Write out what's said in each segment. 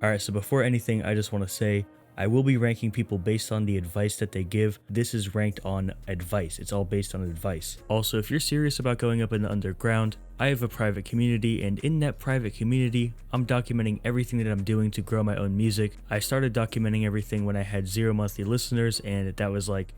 Alright, so before anything, I just want to say I will be ranking people based on the advice that they give. This is ranked on advice. It's all based on advice. Also, if you're serious about going up in the underground, I have a private community, and in that private community, I'm documenting everything that I'm doing to grow my own music. I started documenting everything when I had 0 monthly listeners, and that was like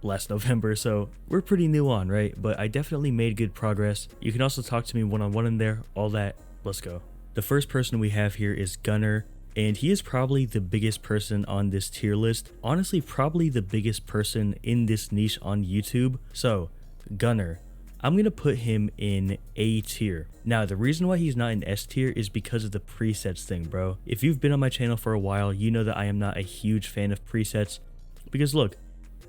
last November, so we're pretty new on, right? But I definitely made good progress. You can also talk to me one-on-one in there, all that. Let's go. The first person we have here is Gunner, and he is probably the biggest person on this tier list. Honestly, probably the biggest person in this niche on YouTube. So, Gunner, I'm going to put him in A tier. Now, the reason why he's not in S tier is because of the presets thing, bro. If you've been on my channel for a while, you know that I am not a huge fan of presets. Because look,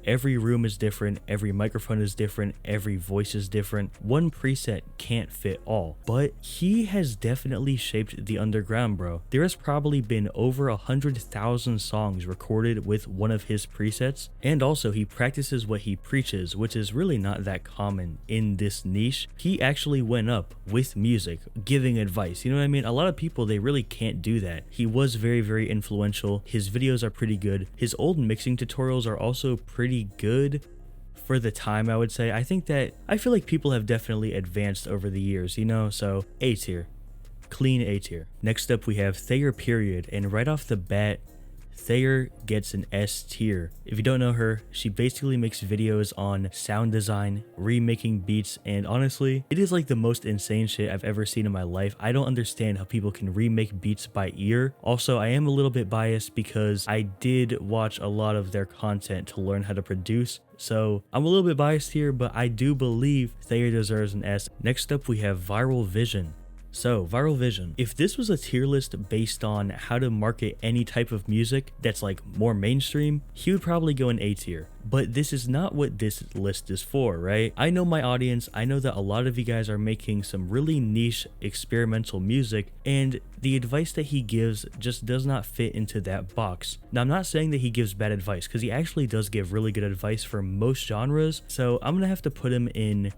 every room is different, every microphone is different, every voice is different. One preset can't fit all, but he has definitely shaped the underground, bro. There has probably been over 100,000 songs recorded with one of his presets, and also he practices what he preaches, which is really not that common in this niche. He actually went up with music, giving advice, you know what I mean? A lot of people, they really can't do that. He was very, very influential. His videos are pretty good. His old mixing tutorials are also pretty good for the time, I would say. I feel like people have definitely advanced over the years, you know, so A tier. Clean A tier. Next up we have Thayer Period, and right off the bat, Thayer gets an S tier. If you don't know her, she basically makes videos on sound design, remaking beats, and honestly, it is like the most insane shit I've ever seen in my life. I don't understand how people can remake beats by ear. Also, I am a little bit biased because I did watch a lot of their content to learn how to produce. So I'm a little bit biased here, but I do believe Thayer deserves an S. Next up, we have Viral Vision. So, Viral Vision, if this was a tier list based on how to market any type of music that's like more mainstream, he would probably go in A tier. But this is not what this list is for, right? I know my audience, I know that a lot of you guys are making some really niche experimental music, and the advice that he gives just does not fit into that box. Now, I'm not saying that he gives bad advice, because he actually does give really good advice for most genres, so I'm gonna have to put him in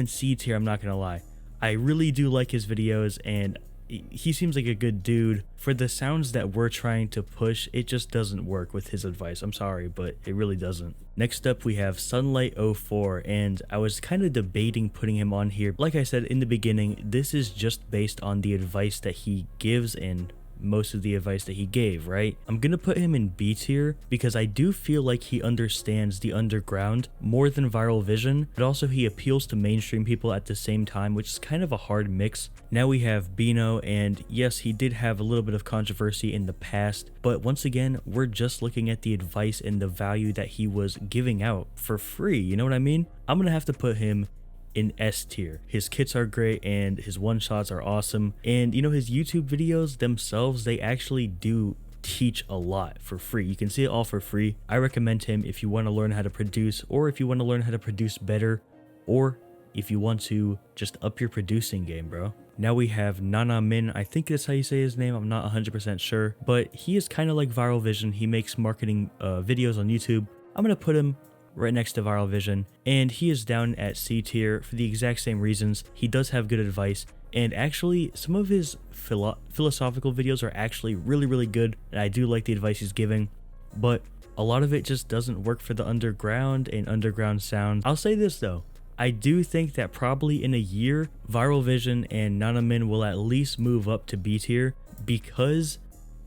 C tier, I'm not gonna lie. I really do like his videos, and he seems like a good dude. For the sounds that we're trying to push, it just doesn't work with his advice. I'm sorry, but it really doesn't. Next up, we have Sunlight 04, and I was kind of debating putting him on here. Like I said in the beginning, this is just based on the advice that he gives and most of the advice that he gave, right? I'm gonna put him in B tier because I do feel like he understands the underground more than Viral Vision, but also he appeals to mainstream people at the same time, which is kind of a hard mix. Now we have Bino, and yes, he did have a little bit of controversy in the past, but once again, we're just looking at the advice and the value that he was giving out for free, you know what I mean? I'm gonna have to put him in S tier. His kits are great and his one-shots are awesome, and you know, his YouTube videos themselves, they actually do teach a lot for free. You can see it all for free. I recommend him if you want to learn how to produce, or if you want to learn how to produce better, or if you want to just up your producing game, bro. Now we have Nana Min. I think that's how you say his name, I'm not 100% sure, but he is kind of like Viral Vision. He makes marketing videos on YouTube. I'm gonna put him right next to Viral Vision, and he is down at C tier for the exact same reasons. He does have good advice, and actually some of his philosophical videos are actually really good, and I do like the advice he's giving, but a lot of it just doesn't work for the underground and underground sound. I'll say this though, I do think that probably in a year, Viral Vision and Nana Min will at least move up to B tier, because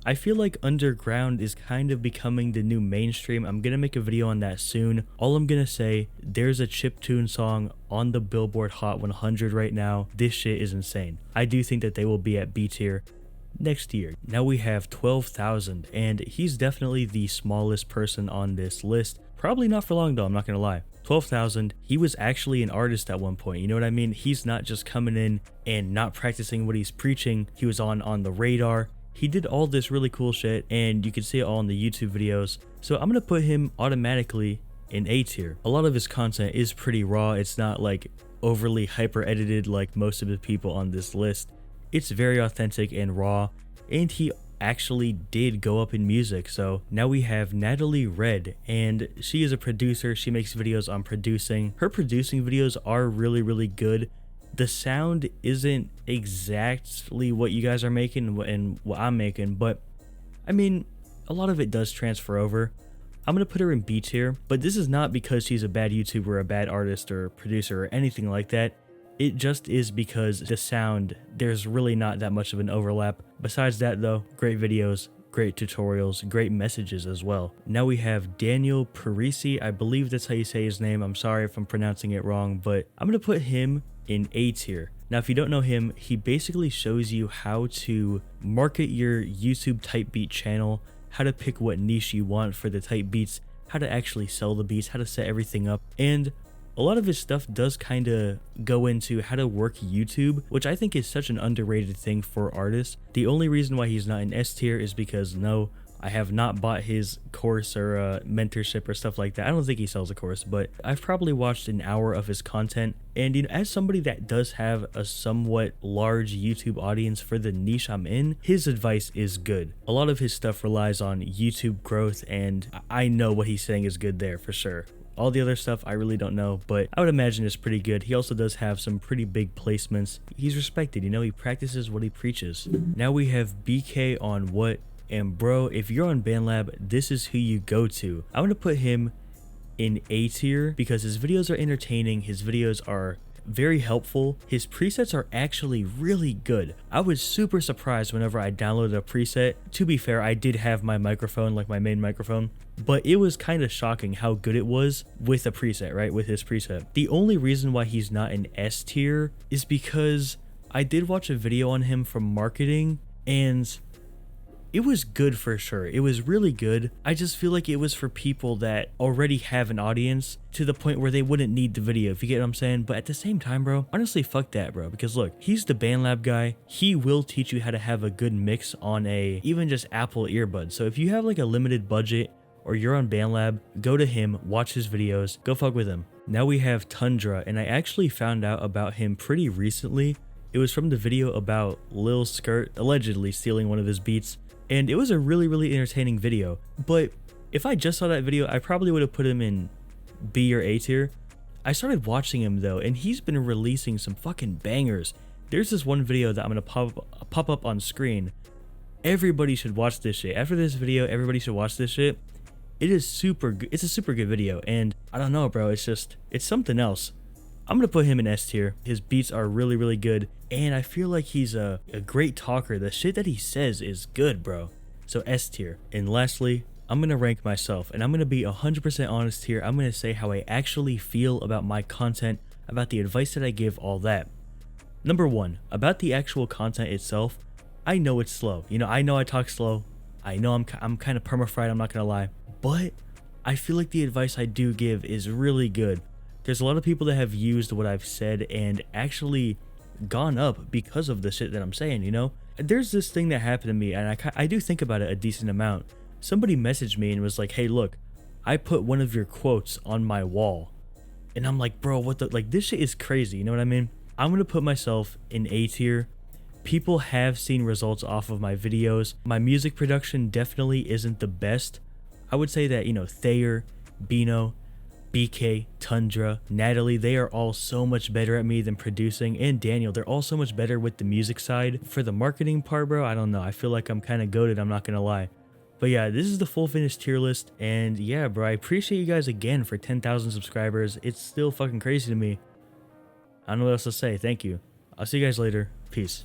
I feel like underground is kind of becoming the new mainstream. I'm gonna make a video on that soon. All I'm gonna say, there's a chiptune song on the Billboard Hot 100 right now. This shit is insane. I do think that they will be at B tier next year. Now we have 12,000, and he's definitely the smallest person on this list. Probably not for long though, I'm not gonna lie. 12,000, he was actually an artist at one point, you know what I mean? He's not just coming in and not practicing what he's preaching. He was on the radar. He did all this really cool shit, and you can see it all in the YouTube videos. So I'm gonna put him automatically in A tier. A lot of his content is pretty raw. It's not like overly hyper edited like most of the people on this list. It's very authentic and raw, and he actually did go up in music. So now we have Natalie Red, and she is a producer. She makes videos on producing. Her producing videos are really good. The sound isn't exactly what you guys are making and what I'm making, but I mean, a lot of it does transfer over. I'm gonna put her in B tier, but this is not because she's a bad YouTuber, a bad artist or producer or anything like that. It just is because the sound, there's really not that much of an overlap. Besides that though, great videos, great tutorials, great messages as well. Now we have Daniel Parisi, I believe that's how you say his name. I'm sorry if I'm pronouncing it wrong, but I'm gonna put him in A tier. Now, if you don't know him, he basically shows you how to market your YouTube type beat channel, how to pick what niche you want for the type beats, how to actually sell the beats, how to set everything up, and a lot of his stuff does kind of go into how to work YouTube, which I think is such an underrated thing for artists. The only reason why he's not in S tier is because no, I have not bought his course or mentorship or stuff like that. I don't think he sells a course, but I've probably watched an hour of his content. And you know, as somebody that does have a somewhat large YouTube audience for the niche I'm in, his advice is good. A lot of his stuff relies on YouTube growth, and I know what he's saying is good there for sure. All the other stuff I really don't know, but I would imagine it's pretty good. He also does have some pretty big placements. He's respected, you know, he practices what he preaches. Now we have BK on What, and bro, if you're on BandLab, this is who you go to. I'm gonna put him in A tier because his videos are entertaining, his videos are very helpful, his presets are actually really good. I was super surprised whenever I downloaded a preset. To be fair, I did have my microphone, like my main microphone, but it was kind of shocking how good it was with a preset, right? With his preset. The only reason why he's not in S tier is because I did watch a video on him from marketing, and it was good for sure. It was really good. I just feel like it was for people that already have an audience to the point where they wouldn't need the video, if you get what I'm saying. But at the same time, bro, honestly, fuck that, bro. Because look, he's the BandLab guy. He will teach you how to have a good mix on even just Apple earbuds. So if you have like a limited budget or you're on BandLab, go to him, watch his videos, go fuck with him. Now we have Tundra, and I actually found out about him pretty recently. It was from the video about Lil Skirt allegedly stealing one of his beats. And it was a really entertaining video. But if I just saw that video, I probably would have put him in B or A tier. I started watching him though, and he's been releasing some fucking bangers. There's this one video that I'm gonna pop up on screen. Everybody should watch this shit. After this video, everybody should watch this shit. It is super good. It's a super good video, and I don't know, bro. It's something else. I'm gonna put him in S tier. His beats are really good, and I feel like he's a great talker. The shit that he says is good, bro. So S tier. And lastly, I'm gonna rank myself, and I'm gonna be 100% honest here. I'm gonna say how I actually feel about my content, about the advice that I give, all that. Number one, about the actual content itself, I know it's slow. You know, I know I talk slow. I know I'm kind of perma-fried, I'm not gonna lie. But I feel like the advice I do give is really good. There's a lot of people that have used what I've said and actually gone up because of the shit that I'm saying, you know? There's this thing that happened to me, and I do think about it a decent amount. Somebody messaged me and was like, hey, look, I put one of your quotes on my wall. And I'm like, bro, what the, like, this shit is crazy, you know what I mean? I'm gonna put myself in A tier. People have seen results off of my videos. My music production definitely isn't the best. I would say that, you know, Thayer, Bino, BK, Tundra, Natalie, they are all so much better at me than producing, and Daniel, they're all so much better with the music side. For the marketing part, bro, I don't know. I feel like I'm kind of goated, I'm not gonna lie. But yeah, this is the full finished tier list, and yeah, bro, I appreciate you guys again for 10,000 subscribers. It's still fucking crazy to me. I don't know what else to say. Thank you. I'll see you guys later. Peace.